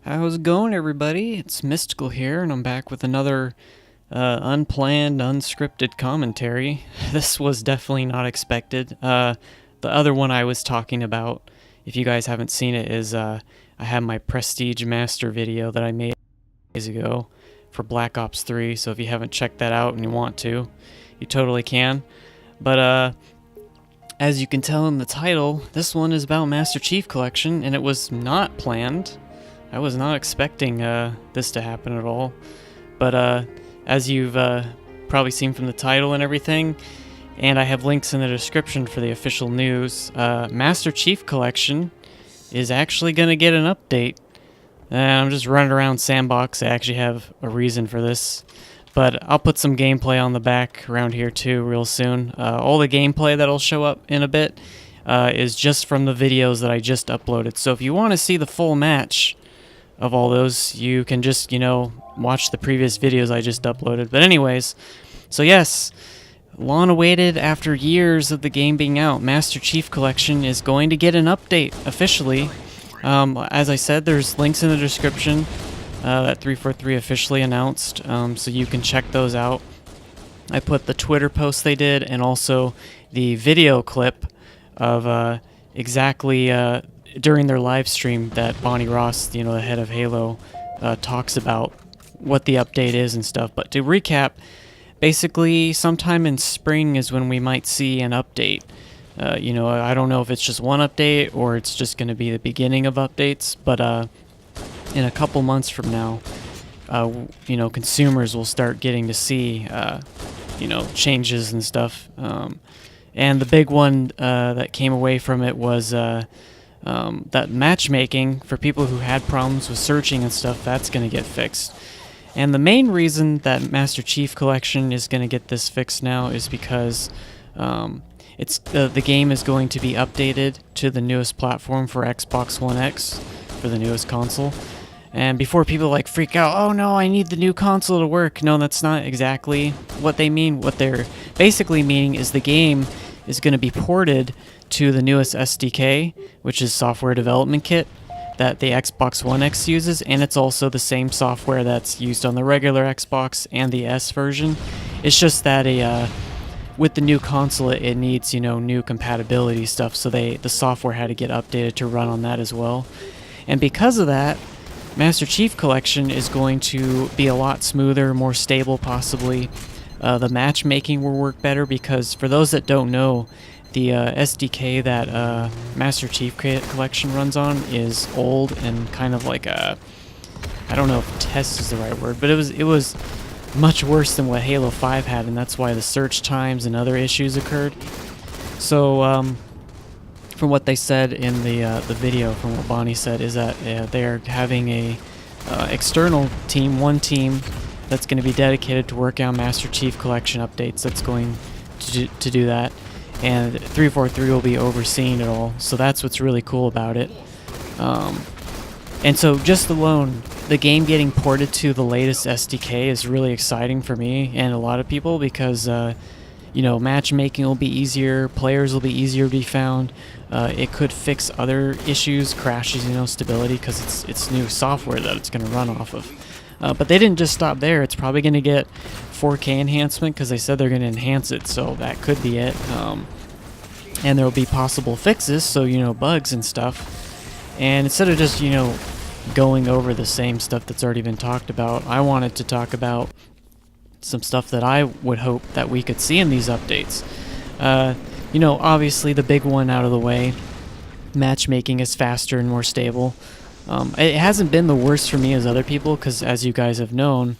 How's it going, everybody? It's Mystical here, and I'm back with another unplanned, unscripted commentary. This was definitely not expected. The other one I was talking about, if you guys haven't seen it, is I have my Prestige Master video that I made days ago for Black Ops 3, so if you haven't checked that out and you want to, you totally can. But as you can tell in the title, this one is about Master Chief Collection, and it was not planned. I was not expecting this to happen at all, but as you've probably seen from the title and everything, and I have links in the description for the official news, Master Chief Collection is actually going to get an update. I'm just running around Sandbox. I actually have a reason for this, but I'll put some gameplay on the back around here too real soon. All the gameplay that'll show up in a bit is just from the videos that I just uploaded, so if you want to see the full match of all those, you can just, watch the previous videos I just uploaded. But anyways, so yes, long awaited after years of the game being out, Master Chief Collection is going to get an update officially. As I said, there's links in the description that 343 officially announced, so you can check those out. I put the Twitter post they did and also the video clip of exactly during their live stream that Bonnie Ross, the head of Halo, talks about what the update is and stuff. But to recap, basically sometime in spring is when we might see an update. I don't know if it's just one update or it's just going to be the beginning of updates, but in a couple months from now, consumers will start getting to see, changes and stuff. And the big one that came away from it was that matchmaking for people who had problems with searching and stuff, that's going to get fixed. And the main reason that Master Chief Collection is going to get this fixed now is because the game is going to be updated to the newest platform for Xbox One X, for the newest console. And before people freak out, oh no, I need the new console to work. No, that's not exactly what they mean. What they're basically meaning is the game is going to be ported to the newest SDK, which is Software Development Kit, that the Xbox One X uses, and it's also the same software that's used on the regular Xbox and the S version. It's just that with the new console, it needs new compatibility stuff, so the software had to get updated to run on that as well. And because of that, Master Chief Collection is going to be a lot smoother, more stable possibly. The matchmaking will work better because, for those that don't know, the SDK that Master Chief Collection runs on is old and kind of like I don't know if test is the right word, but it was much worse than what Halo 5 had, and that's why the search times and other issues occurred. So from what they said in the video, from what Bonnie said, is that they're having a external team, one team that's going to be dedicated to work on Master Chief Collection updates. That's going to do that, and 343 will be overseeing it all. So that's what's really cool about it. And so just alone, the game getting ported to the latest SDK is really exciting for me and a lot of people because matchmaking will be easier, players will be easier to be found. It could fix other issues, crashes, stability, because it's new software that it's going to run off of. But they didn't just stop there. It's probably going to get 4K enhancement because they said they're going to enhance it, so that could be it. And there will be possible fixes, so bugs and stuff. And instead of just going over the same stuff that's already been talked about, I wanted to talk about some stuff that I would hope that we could see in these updates. Obviously the big one out of the way, matchmaking is faster and more stable. It hasn't been the worst for me as other people, because as you guys have known,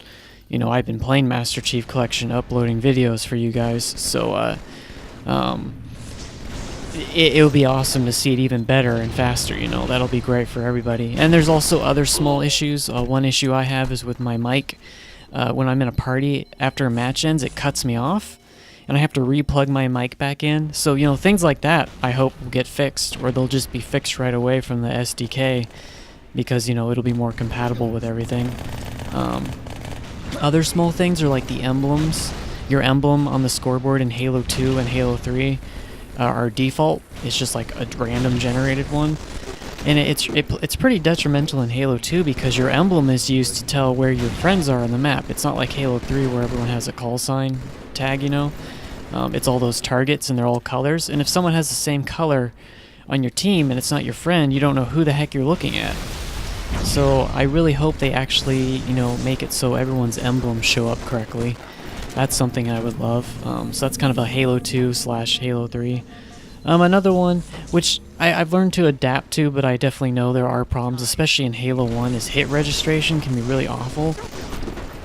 I've been playing Master Chief Collection, uploading videos for you guys, so it'll be awesome to see it even better and faster. That'll be great for everybody. And there's also other small issues. One issue I have is with my mic. When I'm in a party, after a match ends, it cuts me off, and I have to re-plug my mic back in. So, things like that I hope will get fixed, or they'll just be fixed right away from the SDK, because, it'll be more compatible with everything. Other small things are like the emblems. Your emblem on the scoreboard in Halo 2 and Halo 3 are default. It's just like a random generated one. And it's pretty detrimental in Halo 2 because your emblem is used to tell where your friends are on the map. It's not like Halo 3 where everyone has a call sign tag, you know? It's all those targets and they're all colors. And if someone has the same color on your team and it's not your friend, you don't know who the heck you're looking at. So I really hope they actually, make it so everyone's emblems show up correctly. That's something I would love. So that's kind of a Halo 2/Halo 3. Another one, which I've learned to adapt to, but I definitely know there are problems, especially in Halo 1, is hit registration can be really awful.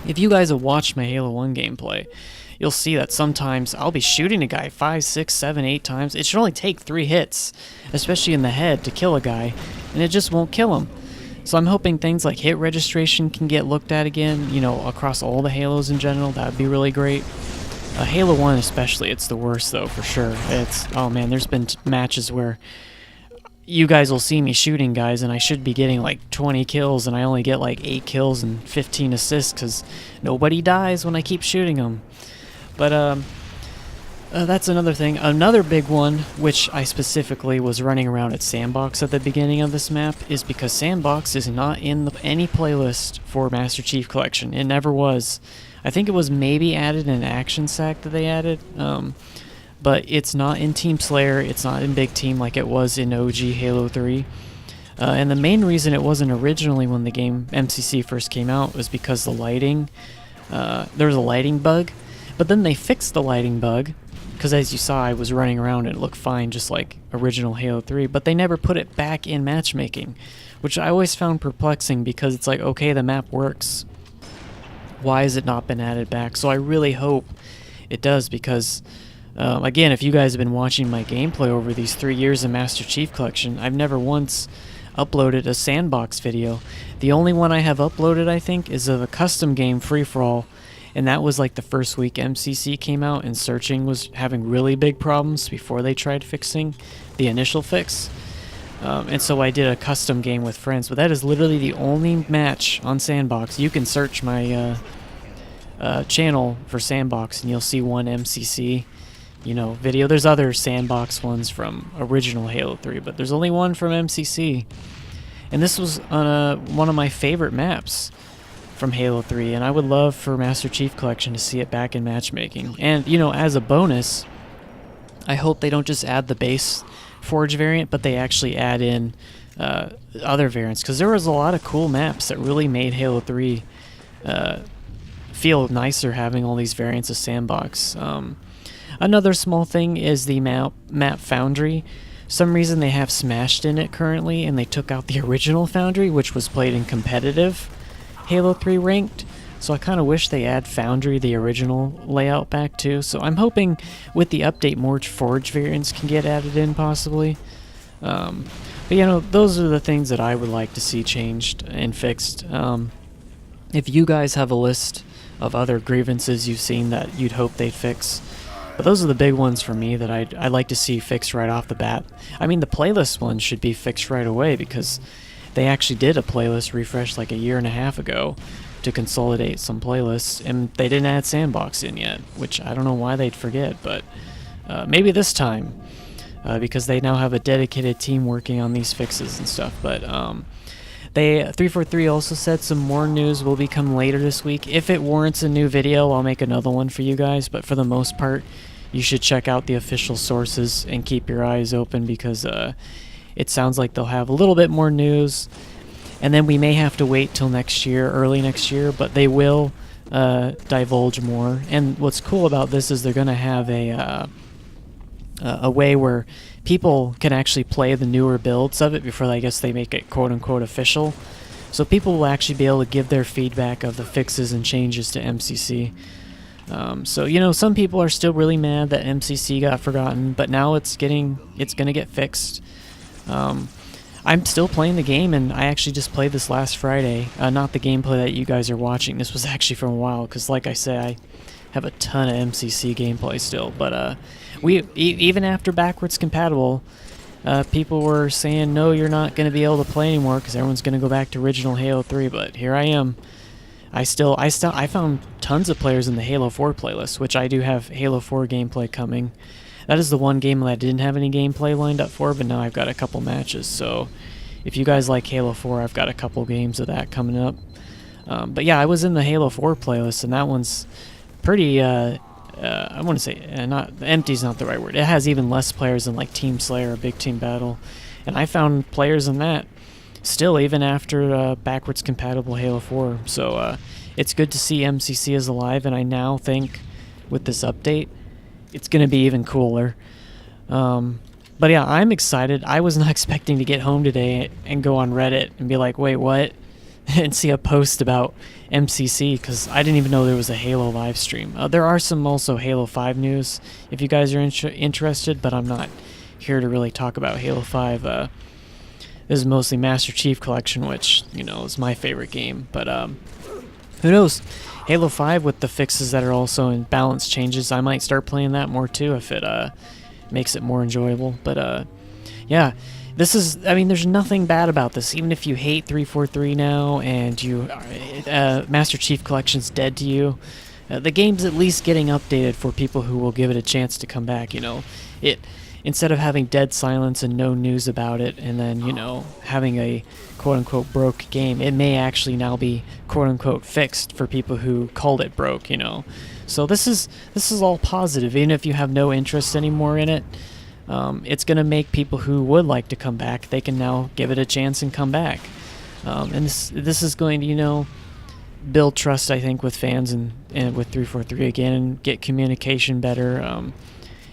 If you guys have watched my Halo 1 gameplay, you'll see that sometimes I'll be shooting a guy 5, 6, 7, 8 times. It should only take 3 hits, especially in the head, to kill a guy, and it just won't kill him. So I'm hoping things like hit registration can get looked at again, across all the Halos in general. That would be really great. Halo 1 especially, it's the worst though, for sure. Oh man, there's been matches where you guys will see me shooting guys and I should be getting like 20 kills and I only get like 8 kills and 15 assists because nobody dies when I keep shooting them. But that's another thing. Another big one, which I specifically was running around at Sandbox at the beginning of this map, is because Sandbox is not in any playlist for Master Chief Collection. It never was. I think it was maybe added in Action Sack that they added, but it's not in Team Slayer, it's not in Big Team like it was in OG Halo 3. And the main reason it wasn't originally when the game MCC first came out was because the lighting, there was a lighting bug, but then they fixed the lighting bug, because as you saw I was running around and it looked fine just like original Halo 3, but they never put it back in matchmaking, which I always found perplexing because it's like, okay, the map works. Why has it not been added back? So I really hope it does because, again, if you guys have been watching my gameplay over these 3 years of Master Chief Collection, I've never once uploaded a Sandbox video. The only one I have uploaded, I think, is of a custom game free-for-all, and that was like the first week MCC came out and searching was having really big problems before they tried fixing the initial fix. And so I did a custom game with friends, but that is literally the only match on Sandbox. You can search my channel for Sandbox and you'll see one MCC video. There's other Sandbox ones from original Halo 3, but there's only one from MCC. And this was on one of my favorite maps from Halo 3, and I would love for Master Chief Collection to see it back in matchmaking. And, as a bonus, I hope they don't just add the base Forge variant, but they actually add in other variants, because there was a lot of cool maps that really made Halo 3 feel nicer having all these variants of Sandbox. Another small thing is the map Foundry. Some reason they have Smashed in it currently, and they took out the original Foundry, which was played in competitive Halo 3 ranked. So I kind of wish they add Foundry, the original layout, back too. So I'm hoping with the update more Forge variants can get added in possibly. But those are the things that I would like to see changed and fixed. If you guys have a list of other grievances you've seen that you'd hope they'd fix, but those are the big ones for me that I'd like to see fixed right off the bat. I mean, the playlist one should be fixed right away because they actually did a playlist refresh like a year and a half ago to consolidate some playlists, and they didn't add Sandbox in yet, which I don't know why they'd forget, but maybe this time, because they now have a dedicated team working on these fixes and stuff. But 343 also said some more news will become later this week. If it warrants a new video, I'll make another one for you guys, but for the most part, you should check out the official sources and keep your eyes open because it sounds like they'll have a little bit more news. And then we may have to wait till next year, early next year, but they will divulge more. And what's cool about this is they're going to have a way where people can actually play the newer builds of it before I guess they make it quote-unquote official. So people will actually be able to give their feedback of the fixes and changes to MCC. So some people are still really mad that MCC got forgotten, but now it's going to get fixed. I'm still playing the game, and I actually just played this last Friday. Not the gameplay that you guys are watching. This was actually from a while, because like I said, I have a ton of MCC gameplay still. But even after backwards compatible, people were saying, no, you're not going to be able to play anymore, because everyone's going to go back to original Halo 3. But here I am. I found tons of players in the Halo 4 playlist, which I do have Halo 4 gameplay coming. That is the one game that I didn't have any gameplay lined up for, but now I've got a couple matches. So, if you guys like Halo 4, I've got a couple games of that coming up. But yeah, I was in the Halo 4 playlist, and that one's pretty, I want to say, not empty's not the right word. It has even less players than like Team Slayer or Big Team Battle. And I found players in that still, even after backwards compatible Halo 4. So it's good to see MCC is alive, and I now think with this update, it's going to be even cooler. But yeah, I'm excited. I was not expecting to get home today and go on Reddit and be like, wait, what? And see a post about MCC, because I didn't even know there was a Halo live stream. There are some also Halo 5 news if you guys are interested, but I'm not here to really talk about Halo 5. This is mostly Master Chief Collection, which, you know, is my favorite game. But who knows? Halo 5 with the fixes that are also in balance changes, I might start playing that more too if it makes it more enjoyable. But yeah. This is, I mean, there's nothing bad about this. Even if you hate 343 now and you Master Chief Collection's dead to you, the game's at least getting updated for people who will give it a chance to come back, you know. Instead of having dead silence and no news about it, and then, you know, having a quote-unquote broke game, it may actually now be quote-unquote fixed for people who called it broke, you know. So this is all positive, even if you have no interest anymore in it. It's going to make people who would like to come back, they can now give it a chance and come back. And this is going to, you know, build trust, I think, with fans and with 343 again, and get communication better.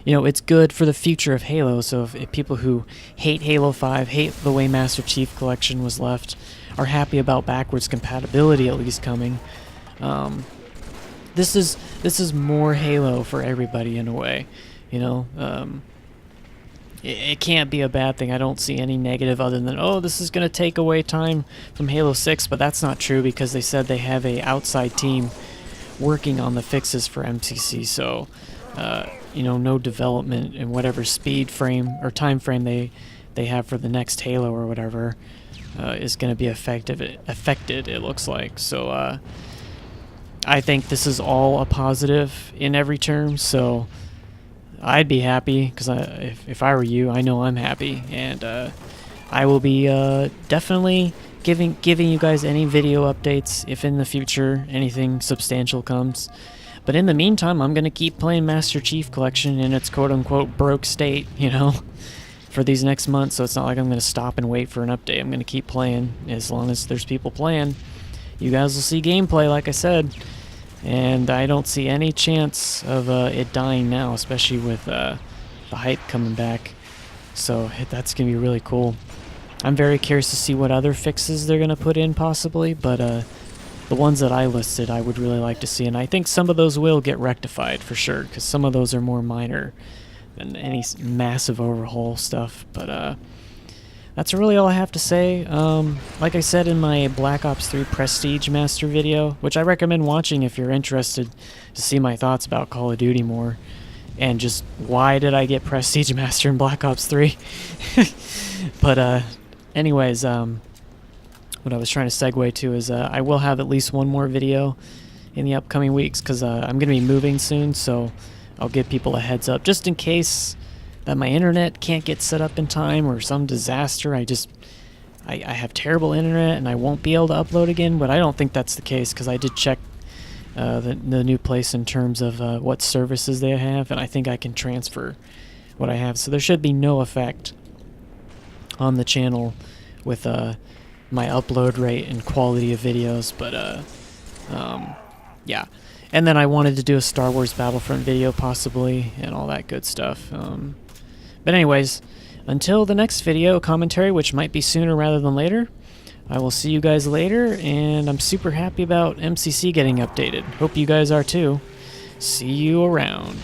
You know, it's good for the future of Halo, so if people who hate Halo 5, hate the way Master Chief Collection was left, are happy about backwards compatibility at least coming, this is more Halo for everybody in a way, you know. It can't be a bad thing. I don't see any negative other than, oh, this is going to take away time from Halo 6, but that's not true because they said they have a outside team working on the fixes for MCC, so, you know, no development in whatever speed frame or time frame they have for the next Halo or whatever is going to be affected, it looks like. So I think this is all a positive in every term, so I'd be happy, because if I were you, I know I'm happy, and I will be definitely giving you guys any video updates if in the future anything substantial comes. But in the meantime, I'm going to keep playing Master Chief Collection in its quote-unquote broke state, you know, for these next months, so it's not like I'm going to stop and wait for an update. I'm going to keep playing as long as there's people playing. You guys will see gameplay, like I said. And I don't see any chance of it dying now, especially with the hype coming back. So that's going to be really cool. I'm very curious to see what other fixes they're going to put in possibly, but the ones that I listed I would really like to see. And I think some of those will get rectified for sure, because some of those are more minor than any massive overhaul stuff. But that's really all I have to say. Like I said in my Black Ops 3 Prestige Master video, which I recommend watching if you're interested to see my thoughts about Call of Duty more, and just why did I get Prestige Master in Black Ops 3. But anyways, what I was trying to segue to is I will have at least one more video in the upcoming weeks, because I'm going to be moving soon, so I'll give people a heads up, just in case that my internet can't get set up in time or some disaster. I have terrible internet and I won't be able to upload again, but I don't think that's the case, because I did check the new place in terms of what services they have, and I think I can transfer what I have, so there should be no effect on the channel with my upload rate and quality of videos. But yeah. And then I wanted to do a Star Wars Battlefront video possibly, and all that good stuff. But anyways, until the next video commentary, which might be sooner rather than later, I will see you guys later, and I'm super happy about MCC getting updated. Hope you guys are too. See you around.